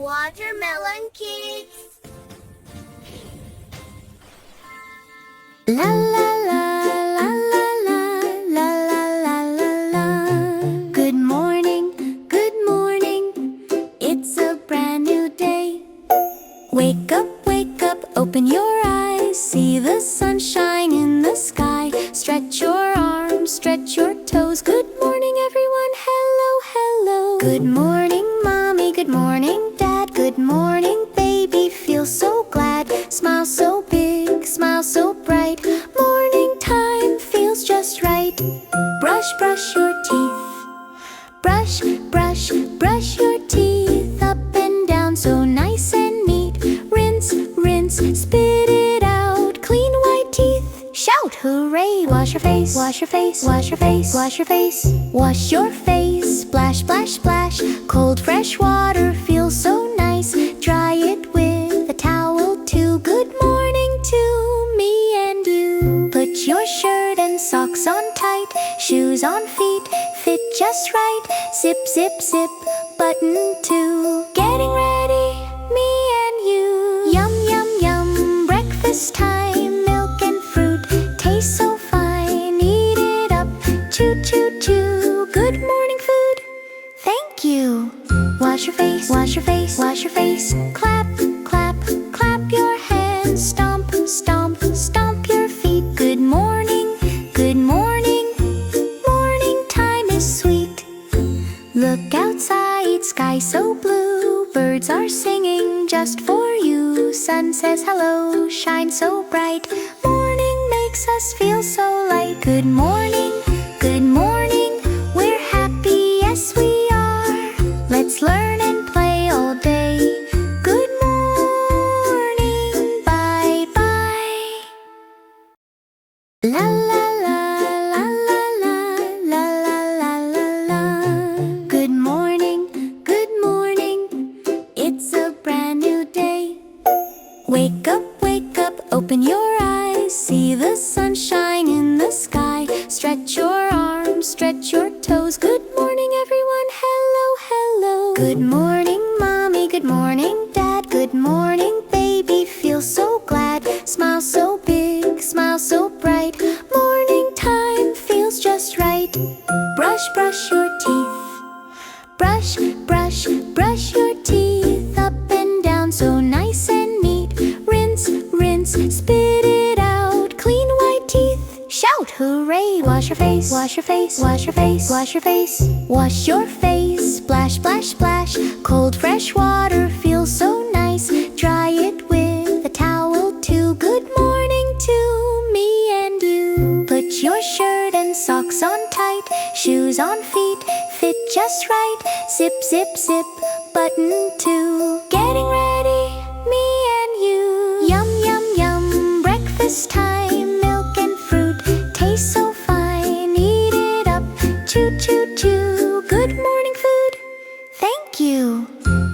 Watermelon Kids. La la la la la la la la la la la. Good morning, it's a brand new day. Wake up, open your eyes. See the sunshine in the sky. Stretch your arms, stretch your toes. Good morning everyone, hello, hello. Good morning mommy, good morning dad. Good morning baby, feel so glad. Smile so big, smile so bright. Morning time feels just right. Brush your teeth. Brush your teeth. Up and down so nice and neat. Rinse, spit it out. Clean white teeth. Shout hooray! Wash your face, wash your face, wash your face, wash your face. Wash your face, splash, splash, splash. Cold fresh water feels so nice. Dry it with a towel too. Good morning to me and you. Put your shirt and socks on tight. Shoes on feet, fit just right. Zip, zip, zip, button too. Getting ready, me and you. Yum, yum, yum, breakfast time. Milk and fruit, taste so fine. Eat it up, chew, chew, chew. Good morning food, thank you. Wash your face, wash your face, wash your face. Clap, clap, clap your hands. Stomp, stomp, stomp your feet. Good morning, morning time is sweet. Look outside, sky so blue. Birds are singing just for you. Sun says hello, shine so bright. Morning makes us feel so light. Good morning, we're happy, yes we are. Let's learn and play all day. Good morning, bye bye. La la la la la la la la la la. Good morning, it's a brand new day. Wake up, open your eyes. See the sunshine in the sky. Stretch your arms, stretch your toes. Good morning everyone, hello, hello. Good morning mommy, good morning dad. Good morning baby, feel so glad. Smile so big, smile so bright. Morning time feels just right. Brush your teeth. Brush your teeth. Up and down so nice and neat. Rinse, spit it out. Clean white teeth. Shout hooray! Wash your face, wash your face, wash your face, wash your face. Wash your face, splash, splash, splash. Cold fresh water feels so nice. Dry it with a towel too. Good morning to me and you. Put your shirt and socks on tight. Shoes on feet, fit just right. Zip, zip, zip, button too. Getting ready, me and you. Yum, yum, yum, breakfast time. Milk and fruit, taste so fine. Eat it up, chew, chew, chew. Good morning food, thank you.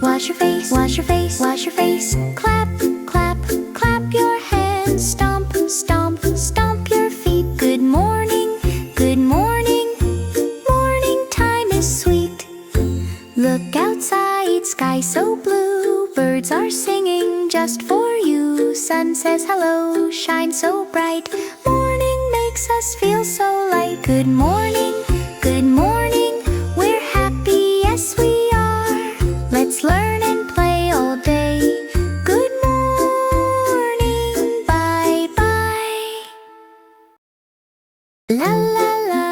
Wash your face, wash your face, wash your face. Clap, clap, clap your hands. Stomp, stomp, stomp your feet. Good morning, morning time is sweet. Look outside, sky so blue. Birds are singing just for you. Sun says hello, shine so bright. Morning makes us feel so light. Good morning, we're happy, yes we are. Let's learn and play all day. Good morning, bye bye. La la la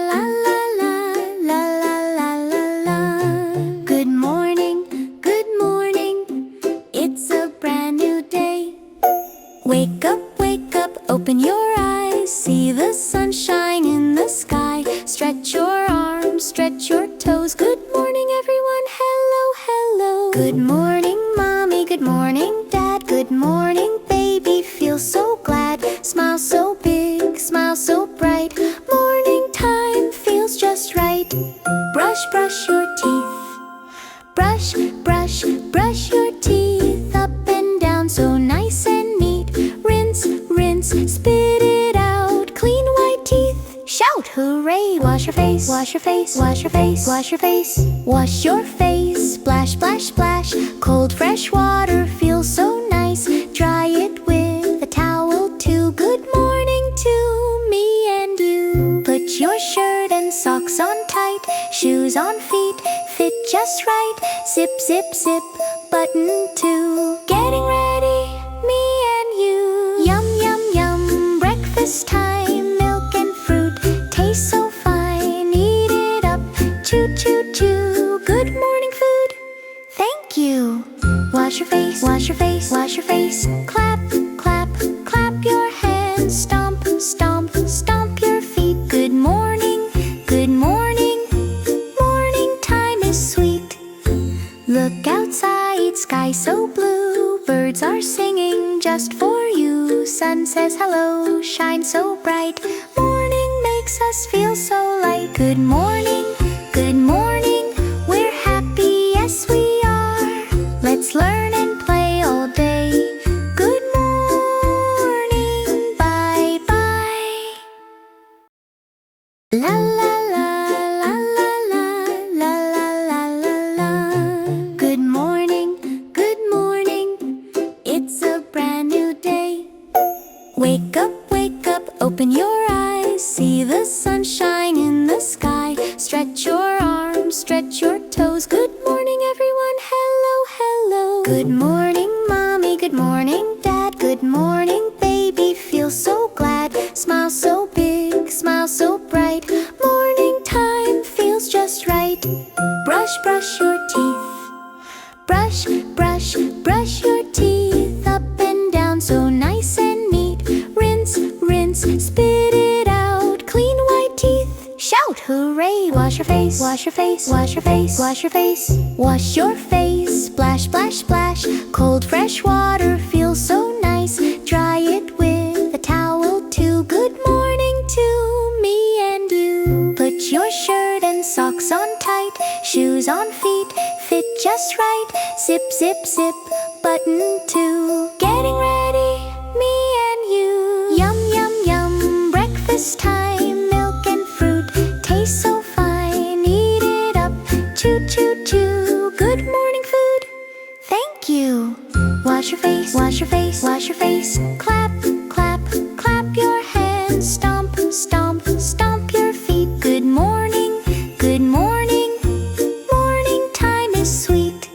la la la la la la la. Good morning, it's a brand new day. Wake up, open your eyes. See the sunshine in the sky. Stretch your arms, stretch your toes. Good morning everyone, hello, hello. Good morning mommy, good morning dad. Good morning baby, feel so glad. Smile so big, smile so bright. Morning time feels just right. Brush your teeth. Brush your teeth. Up and down so nice and neat. Rinse, spit it out. Clean white teeth. Shout hooray! Wash your face, wash your face, wash your face, wash your face. Wash your face, splash, splash, splash. Cold sip. Button 2, getting ready, me and you. Yum, yum, yum, breakfast time. Milk and fruit, taste so fine. Eat it up, chew, chew, chew. Good morning food, thank you. Wash your face, wash your face, wash your face. Clap, clap, clap your hands. Stomp, stomp, stomp your feet. Good morning, good morning. Morning time is sweet. Look outside, sky so blue. Birds are singing just for you. Sun says hello, shine so bright. Morning makes us feel so light. Good morning, good morning. We're happy, yes we are. Let's learn and play all day. Good morning, bye bye. La la la la la la la la la la. Good morning, good morning. It's a brand new day. Wake up, open your eyes. See the sunshine in the sky. Stretch your arms, stretch your toes. Good morning everyone, hello, hello. Good morning mommy, good morning dad. Good morning baby, feel so glad. Smile so big, smile so bright. Morning time feels just right. Brush, brush your teeth. Brush, brush, brush your teeth. Up and down so nice and neat. Rinse, rinse, spit it out. Clean white teeth, shout hooray. Wash your face, wash your face, wash your face, wash your face. Wash your face, splash, splash, splash. Cold fresh water feels so nice. Dry it with a towel too. Good morning to me and you. Put your shirt and socks on tight. Shoes on feet, fit just right. Zip, zip, zip, button 2. Getting ready, me and you. Yum, yum, yum, breakfast time. Milk and fruit, taste so fine. Eat it up, chew, chew, chew. Good morning food, thank you. Wash your face, wash your face, wash your face. Clap, clap, clap your hands. Stomp, stomp, stomp your feet. Good morning, good morning. Morning time is sweet.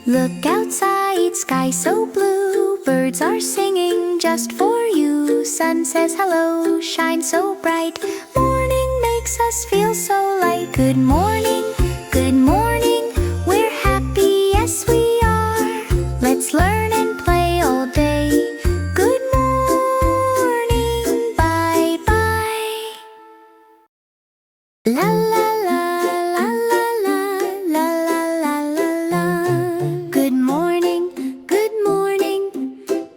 Look outside, sky so blue. Birds are singing just for you. Sun says hello, shine so bright. Morning makes us feel so light. Good morning, good morning. We're happy, yes we are. Let's learn and play all day. Good morning, bye bye. La la la la la la la la la la. Good morning, good morning.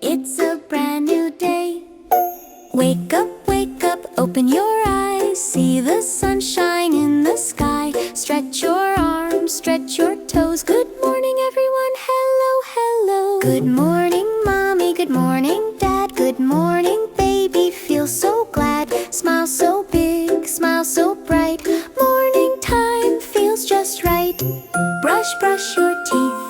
It's a brand new day. Wake up, open your eyes. See the sunshine in the sky. Stretch your arms, stretch your toes. Good morning everyone, hello, hello. Good morning mommy, good morning dad. Good morning baby, feel so glad. Smile so big, smile so bright. Morning time feels just right. Brush, brush your teeth.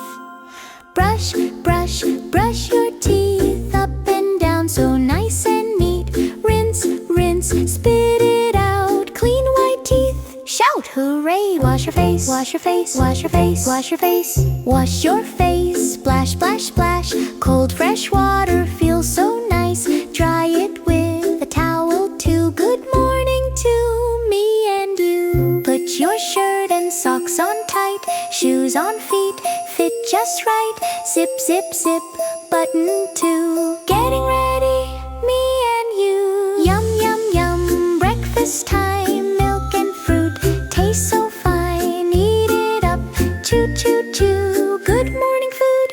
Brush, brush, brush your teeth. Up and down so nice and neat. Rinse, rinse, spit it out. Clean white teeth, shout hooray. Wash your face, wash your face, wash your face, wash your face. Wash your face, splash, splash, splash. Cold fresh water feels so nice. Dry it with a towel too. Good morning to me and you. Put your shirt and socks on tight. Shoes on feet, fit just right. Zip, zip, zip, button 2. Getting ready, me and you. Yum, yum, yum, breakfast time. Milk and fruit, taste so fine. Eat it up, chew, chew, chew. Good morning food,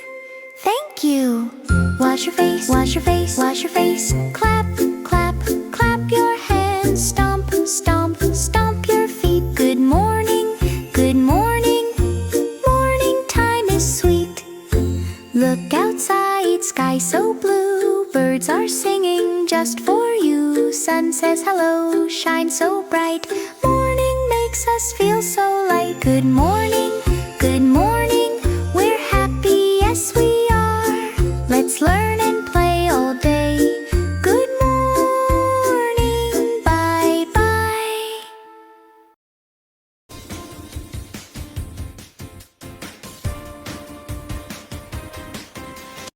thank you. Wash your face, wash your face, wash your face. Clap, clap, clap your hands. Stomp, stomp, stomp your feet. Good morning, good morning. Morning time is sweet. Look outside, sky so blue. Birds are singing just for you. Sun says hello, shine so bright. Morning makes us feel so light. Good morning,